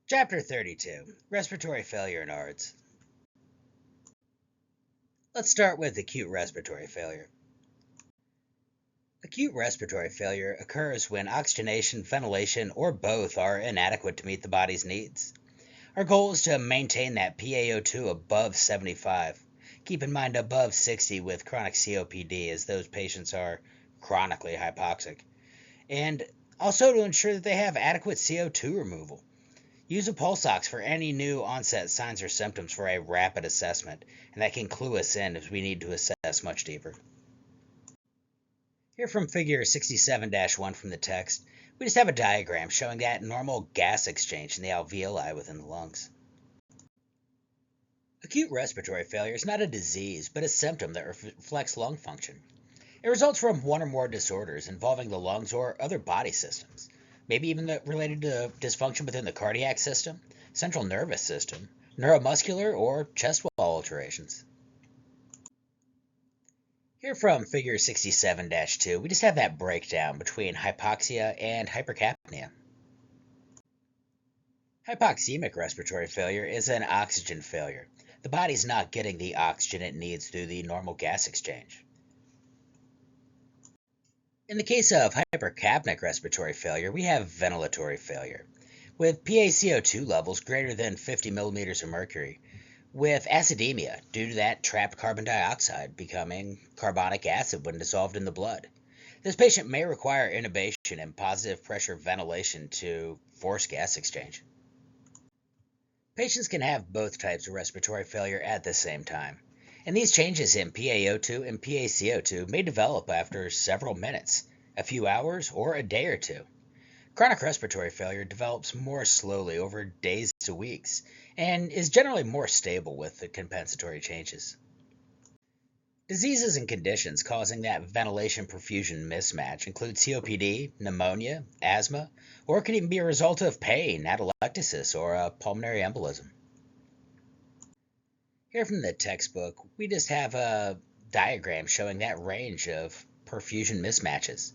Chapter 32, Respiratory Failure in ARDS. Let's start with acute respiratory failure. Acute respiratory failure occurs when oxygenation, ventilation, or both are inadequate to meet the body's needs. Our goal is to maintain that PaO2 above 75. Keep in mind above 60 with chronic COPD, as those patients are chronically hypoxic. And also to ensure that they have adequate CO2 removal. Use a pulse ox for any new onset signs or symptoms for a rapid assessment, and that can clue us in if we need to assess much deeper. Here from figure 67-1 from the text, we just have a diagram showing that normal gas exchange in the alveoli within the lungs. Acute respiratory failure is not a disease, but a symptom that reflects lung function. It results from one or more disorders involving the lungs or other body systems. Maybe even related to dysfunction within the cardiac system, central nervous system, neuromuscular, or chest wall alterations. Here from figure 67-2, we just have that breakdown between hypoxia and hypercapnia. Hypoxemic respiratory failure is an oxygen failure. The body's not getting the oxygen it needs through the normal gas exchange. In the case of hypercapnic respiratory failure, we have ventilatory failure, with PaCO2 levels greater than 50 millimeters of mercury, with acidemia due to that trapped carbon dioxide becoming carbonic acid when dissolved in the blood. This patient may require intubation and positive pressure ventilation to force gas exchange. Patients can have both types of respiratory failure at the same time. And these changes in PaO2 and PaCO2 may develop after several minutes, a few hours, or a day or two. Chronic respiratory failure develops more slowly over days to weeks and is generally more stable with the compensatory changes. Diseases and conditions causing that ventilation perfusion mismatch include COPD, pneumonia, asthma, or it could even be a result of pain, atelectasis, or a pulmonary embolism. Here from the textbook, we just have a diagram showing that range of perfusion mismatches.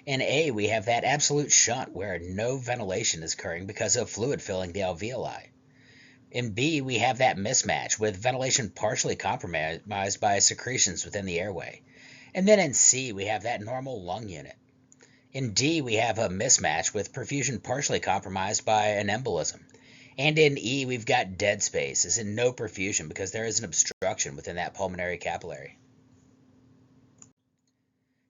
In A, we have that absolute shunt where no ventilation is occurring because of fluid filling the alveoli. In B, we have that mismatch with ventilation partially compromised by secretions within the airway. And then in C, we have that normal lung unit. In D, we have a mismatch with perfusion partially compromised by an embolism. And in E, we've got dead space, as in no perfusion because there is an obstruction within that pulmonary capillary.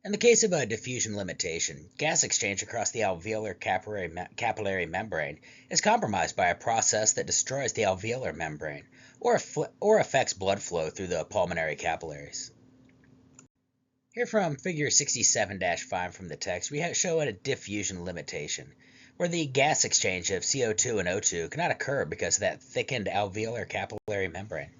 In the case of a diffusion limitation, gas exchange across the alveolar capillary membrane is compromised by a process that destroys the alveolar membrane or affects blood flow through the pulmonary capillaries. Here from figure 67-5 from the text, we show a diffusion limitation, where the gas exchange of CO2 and O2 cannot occur because of that thickened alveolar capillary membrane.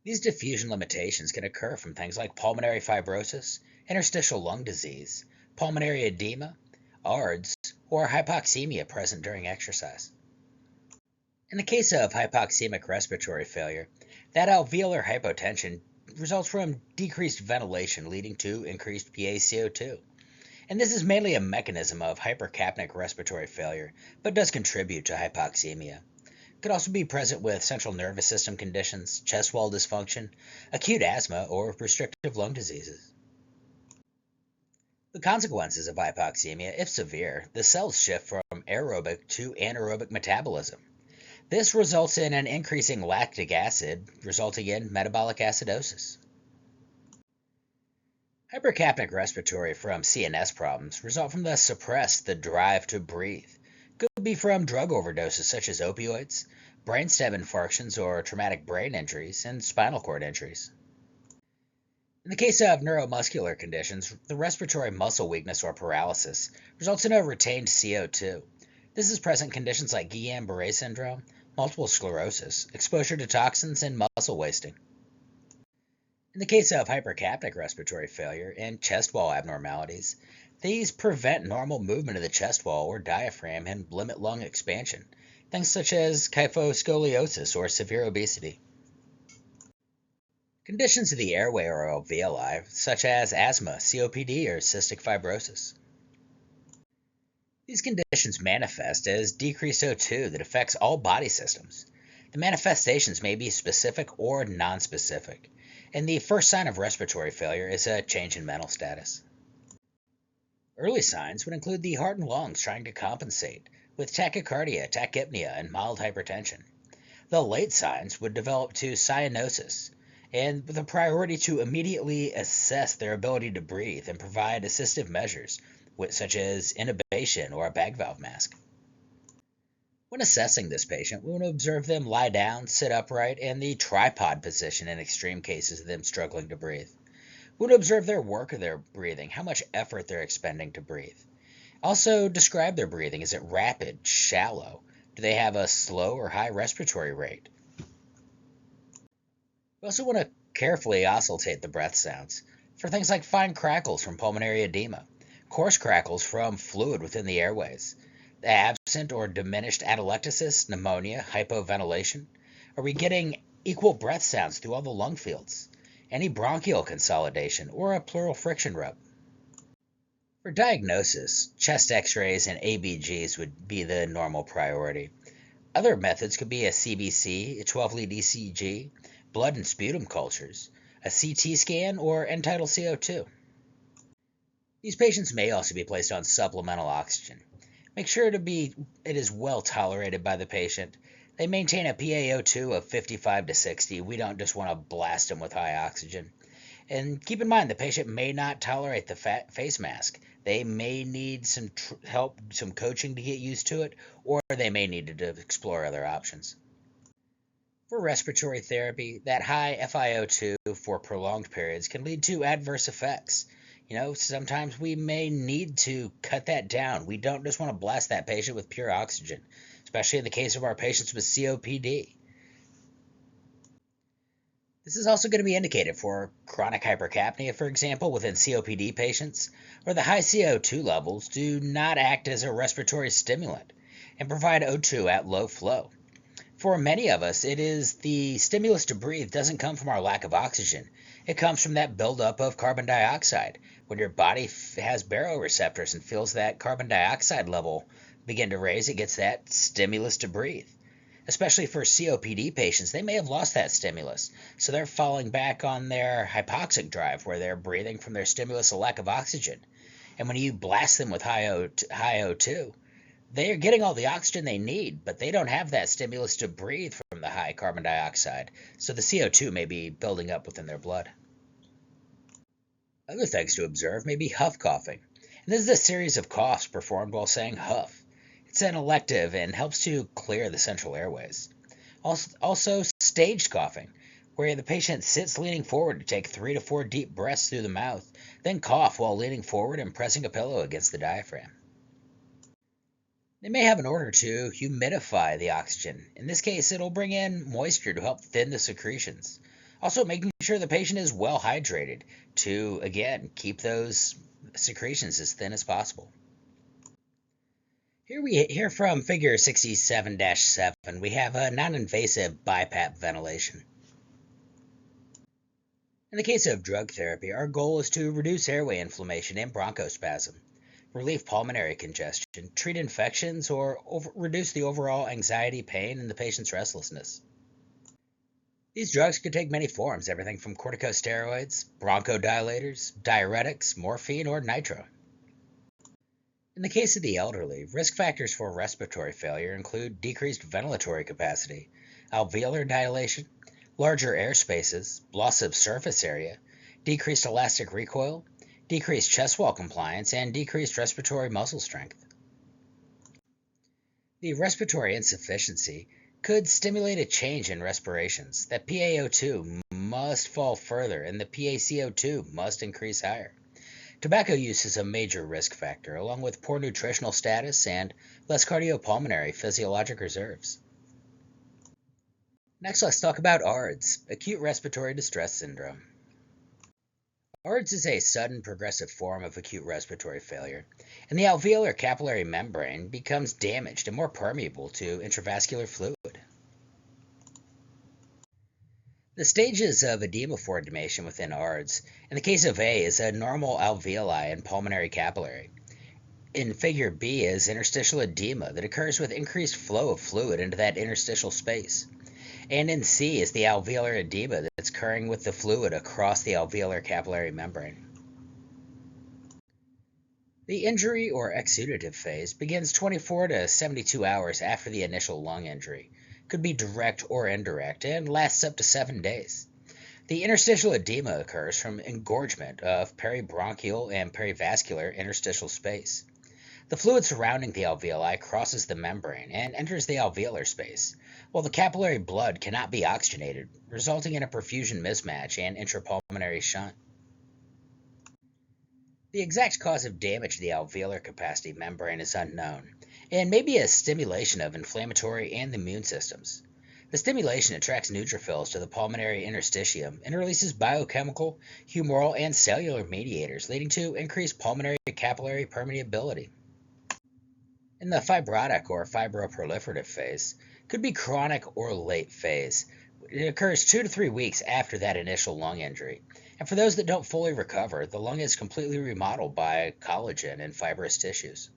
These diffusion limitations can occur from things like pulmonary fibrosis, interstitial lung disease, pulmonary edema, ARDS, or hypoxemia present during exercise. In the case of hypoxemic respiratory failure, that alveolar hypotension results from decreased ventilation leading to increased PaCO2. And this is mainly a mechanism of hypercapnic respiratory failure, but does contribute to hypoxemia. It could also be present with central nervous system conditions, chest wall dysfunction, acute asthma, or restrictive lung diseases. The consequences of hypoxemia, if severe, the cells shift from aerobic to anaerobic metabolism. This results in an increasing lactic acid, resulting in metabolic acidosis. Hypercapnic respiratory from CNS problems result from the drive to breathe. Could be from drug overdoses such as opioids, brainstem infarctions or traumatic brain injuries, and spinal cord injuries. In the case of neuromuscular conditions, the respiratory muscle weakness or paralysis results in a retained CO2. This is present in conditions like Guillain-Barré syndrome, multiple sclerosis, exposure to toxins, and muscle wasting. In the case of hypercapnic respiratory failure and chest wall abnormalities, these prevent normal movement of the chest wall or diaphragm and limit lung expansion, things such as kyphoscoliosis or severe obesity. Conditions of the airway or alveoli, such as asthma, COPD, or cystic fibrosis. These conditions manifest as decreased O2 that affects all body systems. The manifestations may be specific or nonspecific, and the first sign of respiratory failure is a change in mental status. Early signs would include the heart and lungs trying to compensate, with tachycardia, tachypnea, and mild hypertension. The late signs would develop to cyanosis, and with a priority to immediately assess their ability to breathe and provide assistive measures, such as intubation or a bag valve mask. When assessing this patient, we want to observe them lie down, sit upright, and the tripod position in extreme cases of them struggling to breathe. We want to observe their work of their breathing, how much effort they're expending to breathe. Also, describe their breathing. Is it rapid, shallow? Do they have a slow or high respiratory rate? We also want to carefully oscillate the breath sounds for things like fine crackles from pulmonary edema, coarse crackles from fluid within the airways, the absent or diminished atelectasis, pneumonia, hypoventilation. Are we getting equal breath sounds through all the lung fields? Any bronchial consolidation or a pleural friction rub? For diagnosis, chest x-rays and ABGs would be the normal priority. Other methods could be a CBC, a 12-lead ECG, blood and sputum cultures, a CT scan, or end-tidal CO2. These patients may also be placed on supplemental oxygen. Make sure it is well tolerated by the patient. They maintain a PaO2 of 55 to 60. We don't just want to blast them with high oxygen. And keep in mind, the patient may not tolerate the face mask. They may need some help, some coaching to get used to it, or they may need to explore other options. For respiratory therapy, that high FiO2 for prolonged periods can lead to adverse effects. Sometimes we may need to cut that down. We don't just want to blast that patient with pure oxygen, especially in the case of our patients with COPD. This is also going to be indicated for chronic hypercapnia, for example, within COPD patients, where the high CO2 levels do not act as a respiratory stimulant and provide O2 at low flow. For many of us, it is the stimulus to breathe doesn't come from our lack of oxygen. It comes from that buildup of carbon dioxide. When your body has baroreceptors and feels that carbon dioxide level begin to raise, it gets that stimulus to breathe. Especially for COPD patients, they may have lost that stimulus, so they're falling back on their hypoxic drive where they're breathing from their stimulus of lack of oxygen. And when you blast them with high O2, they are getting all the oxygen they need, but they don't have that stimulus to breathe from the high carbon dioxide, so the CO2 may be building up within their blood. Other things to observe may be huff coughing, and this is a series of coughs performed while saying huff. It's an elective and helps to clear the central airways. Also, staged coughing, where the patient sits leaning forward to take 3 to 4 deep breaths through the mouth, then cough while leaning forward and pressing a pillow against the diaphragm. They may have an order to humidify the oxygen. In this case, it'll bring in moisture to help thin the secretions. Also, making sure the patient is well hydrated to, again, keep those secretions as thin as possible. Here from figure 67-7, we have a non-invasive BiPAP ventilation. In the case of drug therapy, our goal is to reduce airway inflammation and bronchospasm, relieve pulmonary congestion, treat infections, or reduce the overall anxiety, pain, and the patient's restlessness. These drugs could take many forms, everything from corticosteroids, bronchodilators, diuretics, morphine, or nitro. In the case of the elderly, risk factors for respiratory failure include decreased ventilatory capacity, alveolar dilation, larger air spaces, loss of surface area, decreased elastic recoil, decreased chest wall compliance, and decreased respiratory muscle strength. The respiratory insufficiency could stimulate a change in respirations. That PaO2 must fall further and the PaCO2 must increase higher. Tobacco use is a major risk factor, along with poor nutritional status and less cardiopulmonary physiologic reserves. Next, let's talk about ARDS, acute respiratory distress syndrome. ARDS is a sudden progressive form of acute respiratory failure, and the alveolar capillary membrane becomes damaged and more permeable to intravascular fluid. The stages of edema formation within ARDS, in the case of A, is a normal alveoli and pulmonary capillary. in figure B is interstitial edema that occurs with increased flow of fluid into that interstitial space. And in C is the alveolar edema that's occurring with the fluid across the alveolar capillary membrane. The injury or exudative phase begins 24 to 72 hours after the initial lung injury, could be direct or indirect, and lasts up to 7 days. The interstitial edema occurs from engorgement of peribronchial and perivascular interstitial space. The fluid surrounding the alveoli crosses the membrane and enters the alveolar space, while the capillary blood cannot be oxygenated, resulting in a perfusion mismatch and intrapulmonary shunt. The exact cause of damage to the alveolar capacity membrane is unknown, and may be a stimulation of inflammatory and immune systems. The stimulation attracts neutrophils to the pulmonary interstitium and releases biochemical, humoral, and cellular mediators, leading to increased pulmonary capillary permeability. In the fibrotic or fibroproliferative phase, could be chronic or late phase. It occurs 2 to 3 weeks after that initial lung injury. And for those that don't fully recover, the lung is completely remodeled by collagen and fibrous tissues.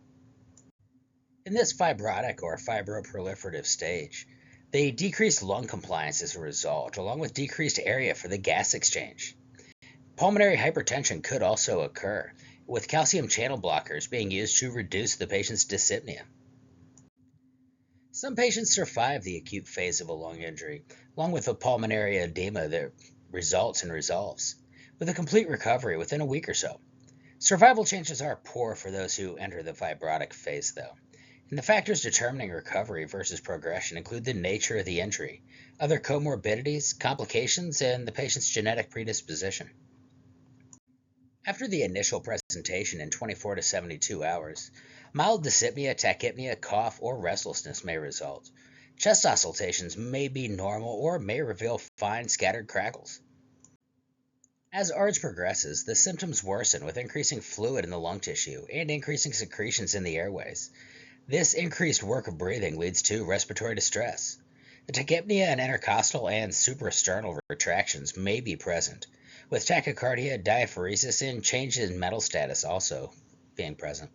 In this fibrotic or fibroproliferative stage, the decreased lung compliance is a result, along with decreased area for the gas exchange. Pulmonary hypertension could also occur, with calcium channel blockers being used to reduce the patient's dyspnea. Some patients survive the acute phase of a lung injury, along with a pulmonary edema that results and resolves, with a complete recovery within a week or so. Survival chances are poor for those who enter the fibrotic phase, though. And the factors determining recovery versus progression include the nature of the injury, other comorbidities, complications, and the patient's genetic predisposition. After the initial presentation in 24 to 72 hours, mild dyspnea, tachypnea, cough, or restlessness may result. Chest auscultations may be normal or may reveal fine scattered crackles. As ARDS progresses, the symptoms worsen with increasing fluid in the lung tissue and increasing secretions in the airways. This increased work of breathing leads to respiratory distress. The tachypnea and intercostal and suprasternal retractions may be present, with tachycardia, diaphoresis, and changes in mental status also being present.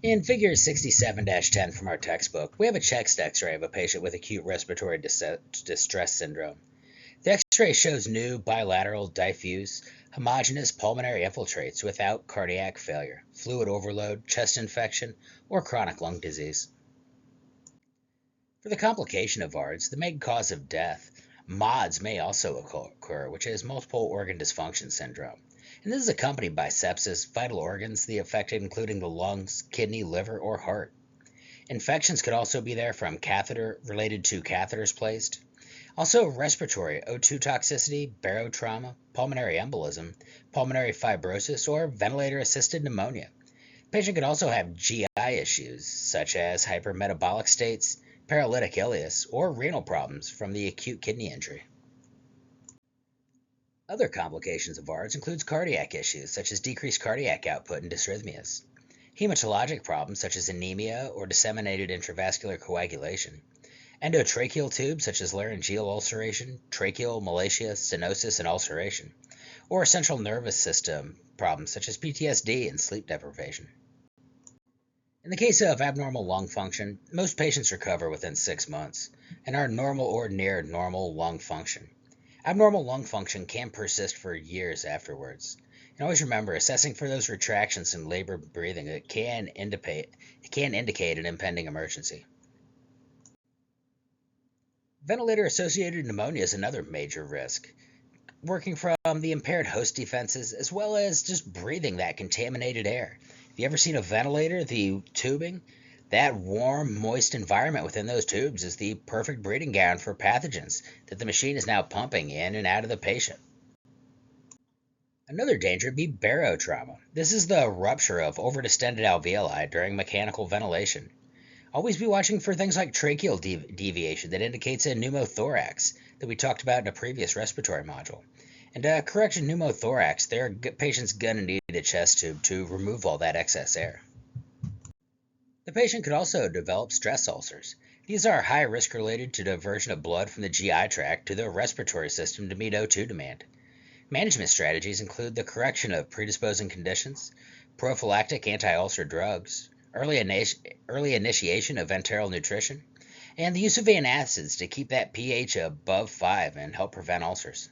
In figure 67-10 from our textbook, we have a chest x-ray of a patient with acute respiratory distress syndrome. The x-ray shows new bilateral, diffuse, homogeneous pulmonary infiltrates without cardiac failure, fluid overload, chest infection, or chronic lung disease. For the complication of ARDS, the main cause of death, MODS, may also occur, which is multiple organ dysfunction syndrome. And this is accompanied by sepsis, vital organs, the affected including the lungs, kidney, liver, or heart. Infections could also be there from catheter related to catheters placed. Also respiratory, O2 toxicity, barotrauma, pulmonary embolism, pulmonary fibrosis, or ventilator-assisted pneumonia. The patient could also have GI issues, such as hypermetabolic states, paralytic ileus, or renal problems from the acute kidney injury. Other complications of ARDS includes cardiac issues, such as decreased cardiac output and dysrhythmias, hematologic problems such as anemia or disseminated intravascular coagulation, endotracheal tubes such as laryngeal ulceration, tracheal malacia, stenosis, and ulceration, or central nervous system problems such as PTSD and sleep deprivation. In the case of abnormal lung function, most patients recover within 6 months and are normal or near normal lung function. Abnormal lung function can persist for years afterwards. And always remember, assessing for those retractions in labored breathing, it can indicate an impending emergency. Ventilator-associated pneumonia is another major risk, working from the impaired host defenses as well as just breathing that contaminated air. Have you ever seen a ventilator, the tubing? That warm, moist environment within those tubes is the perfect breeding ground for pathogens that the machine is now pumping in and out of the patient. Another danger would be barotrauma. This is the rupture of overdistended alveoli during mechanical ventilation. Always be watching for things like tracheal deviation that indicates a pneumothorax that we talked about in a previous respiratory module. And correction pneumothorax, their patient's going to need a chest tube to remove all that excess air. The patient could also develop stress ulcers. These are high risk related to diversion of blood from the GI tract to the respiratory system to meet O2 demand. Management strategies include the correction of predisposing conditions, prophylactic anti-ulcer drugs, early initiation of enteral nutrition, and the use of antacids to keep that pH above 5 and help prevent ulcers.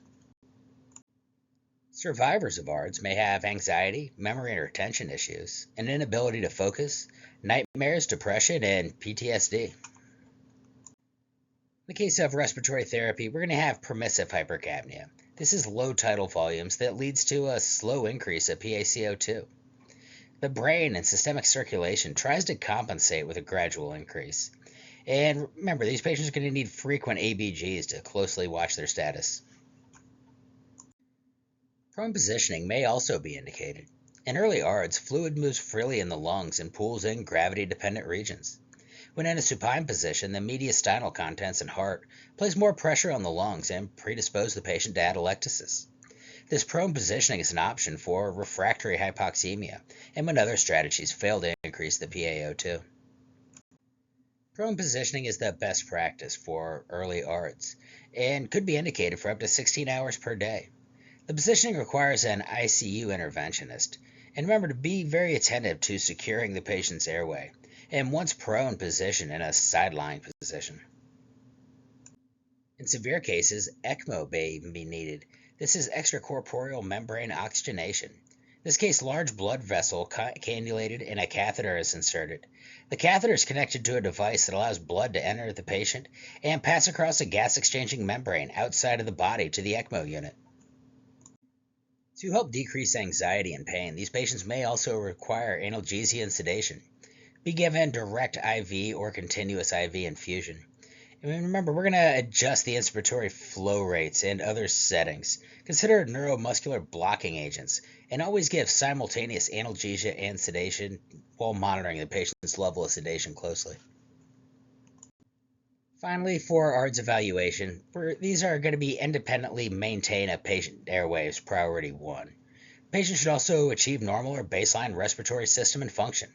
Survivors of ARDS may have anxiety, memory and retention issues, an inability to focus, nightmares, depression, and PTSD. In the case of respiratory therapy, we're going to have permissive hypercapnia. This is low tidal volumes that leads to a slow increase of PaCO2. The brain and systemic circulation tries to compensate with a gradual increase. And remember, these patients are going to need frequent ABGs to closely watch their status. Prone positioning may also be indicated. In early ARDS, fluid moves freely in the lungs and pools in gravity-dependent regions. When in a supine position, the mediastinal contents and heart place more pressure on the lungs and predispose the patient to atelectasis. This prone positioning is an option for refractory hypoxemia and when other strategies fail to increase the PaO2. Prone positioning is the best practice for early ARDS and could be indicated for up to 16 hours per day. The positioning requires an ICU interventionist, and remember to be very attentive to securing the patient's airway, and once prone, position in a sideline position. In severe cases, ECMO may even be needed. This is extracorporeal membrane oxygenation. In this case, large blood vessel cannulated and a catheter is inserted. The catheter is connected to a device that allows blood to enter the patient and pass across a gas-exchanging membrane outside of the body to the ECMO unit. To help decrease anxiety and pain, these patients may also require analgesia and sedation. Be given direct IV or continuous IV infusion. And remember, we're going to adjust the inspiratory flow rates and other settings. Consider neuromuscular blocking agents, and always give simultaneous analgesia and sedation while monitoring the patient's level of sedation closely. Finally, for ARDS evaluation, these are going to be independently maintain a patient airways priority 1. Patients should also achieve normal or baseline respiratory system and function.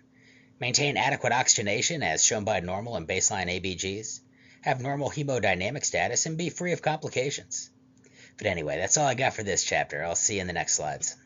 Maintain adequate oxygenation as shown by normal and baseline ABGs. Have normal hemodynamic status and be free of complications. But anyway, that's all I got for this chapter. I'll see you in the next slides.